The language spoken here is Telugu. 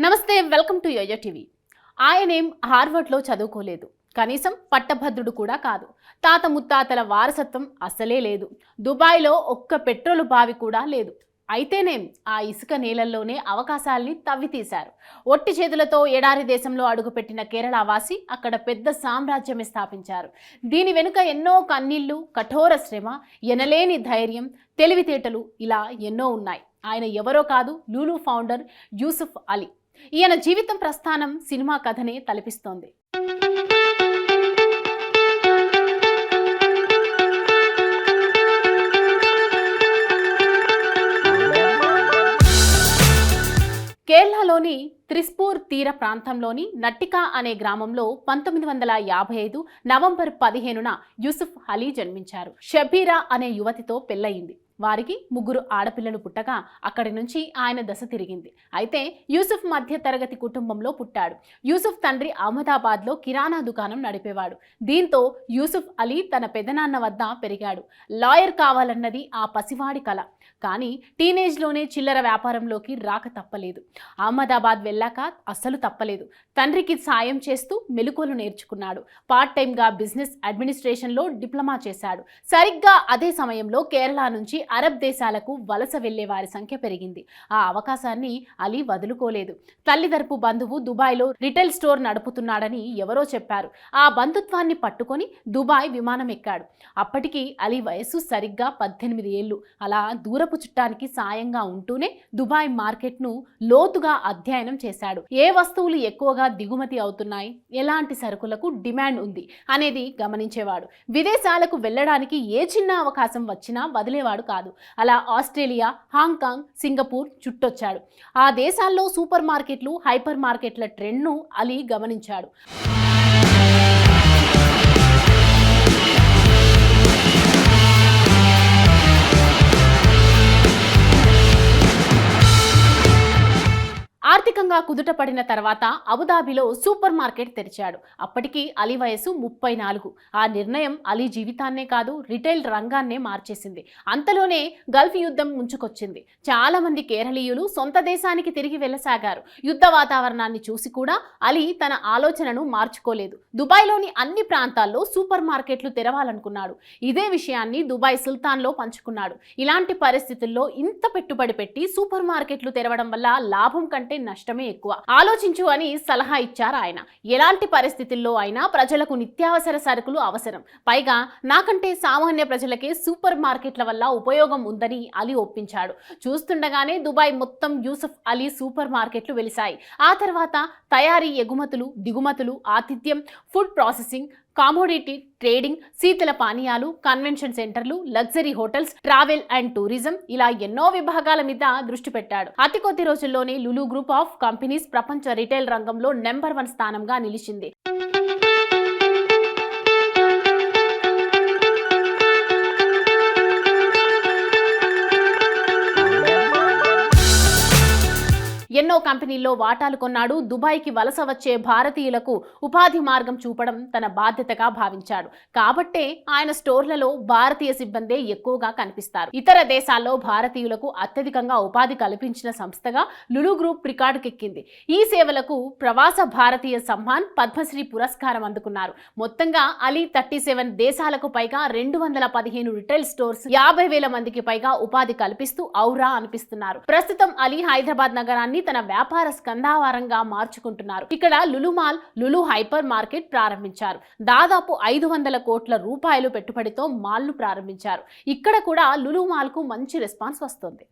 నమస్తే, వెల్కమ్ టు యోయో టీవీ. ఆయనేం హార్వర్డ్లో చదువుకోలేదు, కనీసం పట్టభద్రుడు కూడా కాదు. తాత ముత్తాతల వారసత్వం అసలే లేదు. దుబాయ్లో ఒక్క పెట్రోలు బావి కూడా లేదు. అయితేనేం ఆ ఇసుక నేలల్లోనే అవకాశాల్ని తవ్వితీశారు. ఒట్టి చేతులతో ఎడారి దేశంలో అడుగుపెట్టిన కేరళ వాసి అక్కడ పెద్ద సామ్రాజ్యమే స్థాపించారు. దీని వెనుక ఎన్నో కన్నీళ్లు, కఠోర శ్రమ, ఎనలేని ధైర్యం, తెలివితేటలు ఇలా ఎన్నో ఉన్నాయి. ఆయన ఎవరో కాదు, లులు ఫౌండర్ యూసుఫ్ అలీ. ఈయన జీవితం ప్రస్థానం సినిమా కథనే తలపిస్తోంది. కేరళలోని త్రిస్పూర్ తీర ప్రాంతంలోని నట్టికా అనే గ్రామంలో 1955 నవంబర్ 15న యూసుఫ్ అలీ జన్మించారు. షబీరా అనే యువతితో పెళ్లయింది. వారికి 3 ఆడపిల్లలు పుట్టగా అక్కడి నుంచి ఆయన దశ తిరిగింది. అయితే యూసుఫ్ మధ్య తరగతి కుటుంబంలో పుట్టాడు. యూసుఫ్ తండ్రి అహ్మదాబాద్లో కిరాణా దుకాణం నడిపేవాడు. దీంతో యూసుఫ్ అలీ తన పెదనాన్న వద్ద పెరిగాడు. లాయర్ కావాలన్నది ఆ పసివాడి కల. కానీ టీనేజ్లోనే చిల్లర వ్యాపారంలోకి రాక తప్పలేదు. అహ్మదాబాద్ వెళ్ళాక అస్సలు తప్పలేదు. తండ్రికి సాయం చేస్తూ మెలకువలు నేర్చుకున్నాడు. పార్ట్ టైంగా బిజినెస్ అడ్మినిస్ట్రేషన్లో డిప్లొమా చేశాడు. సరిగ్గా అదే సమయంలో కేరళ నుంచి అరబ్ దేశాలకు వలస వెళ్లే వారి సంఖ్య పెరిగింది. ఆ అవకాశాన్ని అలీ వదులుకోలేదు. తల్లిదరపు బంధువు దుబాయ్లో రిటైల్ స్టోర్ నడుపుతున్నాడని ఎవరో చెప్పారు. ఆ బంధుత్వాన్ని పట్టుకొని దుబాయ్ విమానం ఎక్కాడు. అప్పటికి అలీ వయస్సు సరిగ్గా 18 ఏళ్లు. అలా దూరపు చుట్టానికి సాయంగా ఉంటూనే దుబాయ్ మార్కెట్ను లోతుగా అధ్యయనం చేశాడు. ఏ వస్తువులు ఎక్కువగా దిగుమతి అవుతున్నాయి, ఎలాంటి సరుకులకు డిమాండ్ ఉంది అనేది గమనించేవాడు. విదేశాలకు వెళ్ళడానికి ఏ చిన్న అవకాశం వచ్చినా వదిలేవాడు కాదు. అలా ఆస్ట్రేలియా, హాంకాంగ్, సింగపూర్ చుట్టొచ్చాడు. ఆ దేశాల్లో సూపర్ మార్కెట్లు, హైపర్ మార్కెట్ల ట్రెండ్ను అలీ గమనించాడు. ఆర్థికంగా కుదుటపడిన తర్వాత అబుదాబిలో సూపర్ మార్కెట్ తెరిచాడు. అప్పటికి అలీ వయసు 34. ఆ నిర్ణయం అలీ జీవితాన్నే కాదు, రిటైల్ రంగాన్నే మార్చేసింది. అంతలోనే గల్ఫ్ యుద్ధం ముంచుకొచ్చింది. చాలా మంది కేరళీయులు సొంత దేశానికి తిరిగి వెళ్ళసాగారు. యుద్ధ వాతావరణాన్ని చూసి కూడా అలీ తన ఆలోచనను మార్చుకోలేదు. దుబాయ్లోని అన్ని ప్రాంతాల్లో సూపర్ మార్కెట్లు తెరవాలనుకున్నాడు. ఇదే విషయాన్ని దుబాయ్ సుల్తాన్లో పంచుకున్నాడు. ఇలాంటి పరిస్థితుల్లో ఇంత పెట్టుబడి పెట్టి సూపర్ మార్కెట్లు తెరవడం వల్ల లాభం కంటే నష్టమే ఎక్కువ. ఆలోచించు అని సలహా ఇచ్చారు ఆయన. ఎలాంటి పరిస్థితుల్లో అయినా ప్రజలకు నిత్యావసర సరుకులు అవసరం. పైగా నాకంటే సామాన్య ప్రజలకే సూపర్ మార్కెట్ల వల్ల ఉపయోగం ఉందని అలీ ఒప్పించాడు. చూస్తుండగానే దుబాయ్ మొత్తం యూసుఫ్ అలీ సూపర్ మార్కెట్లు వెలిశాయి. ఆ తర్వాత తయారీ, ఎగుమతులు, దిగుమతులు, ఆతిథ్యం, ఫుడ్ ప్రాసెసింగ్, కామోడిటీ ట్రేడింగ్, శీతల పానీయాలు, కన్వెన్షన్ సెంటర్లు, luxury hotels, travel and tourism ఇలా ఎన్నో విభాగాల మీద దృష్టి పెట్టాడు. అతి కొద్ది రోజుల్లోనే లులు గ్రూప్ ఆఫ్ కంపెనీస్ ప్రపంచ రిటైల్ రంగంలో నెంబర్ 1 స్థానంగా నిలిచింది. ఎన్నో కంపెనీల్లో వాటాలు కొన్నాడు. దుబాయ్కి వలస వచ్చే భారతీయులకు ఉపాధి మార్గం చూపడం తన బాధ్యతగా భావించాడు. కాబట్టే ఆయన స్టోర్లలో భారతీయ సిబ్బందే ఎక్కువగా కనిపిస్తారు. ఇతర దేశాల్లో భారతీయులకు అత్యధికంగా ఉపాధి కల్పించిన సంస్థగా లులు గ్రూప్ రికార్డుకెక్కింది. ఈ సేవలకు ప్రవాస భారతీయ సమ్మాన్, పద్మశ్రీ పురస్కారం అందుకున్నారు. మొత్తంగా అలీ 37 దేశాలకు పైగా 215 రిటైల్ స్టోర్స్, 50,000 మందికి పైగా ఉపాధి కల్పిస్తూ ఔరా అనిపిస్తున్నారు. ప్రస్తుతం అలీ హైదరాబాద్ నగరాన్ని తన వ్యాపార స్కంధావారంగా మార్చుకుంటున్నారు. ఇక్కడ Lulu mall, Lulu hyper market ప్రారంభించారు. దాదాపు 500 కోట్ల రూపాయలు పెట్టుబడితో మాల్ను ప్రారంభించారు. ఇక్కడ కూడా లులు మాల్ కు మంచి రెస్పాన్స్ వస్తుంది.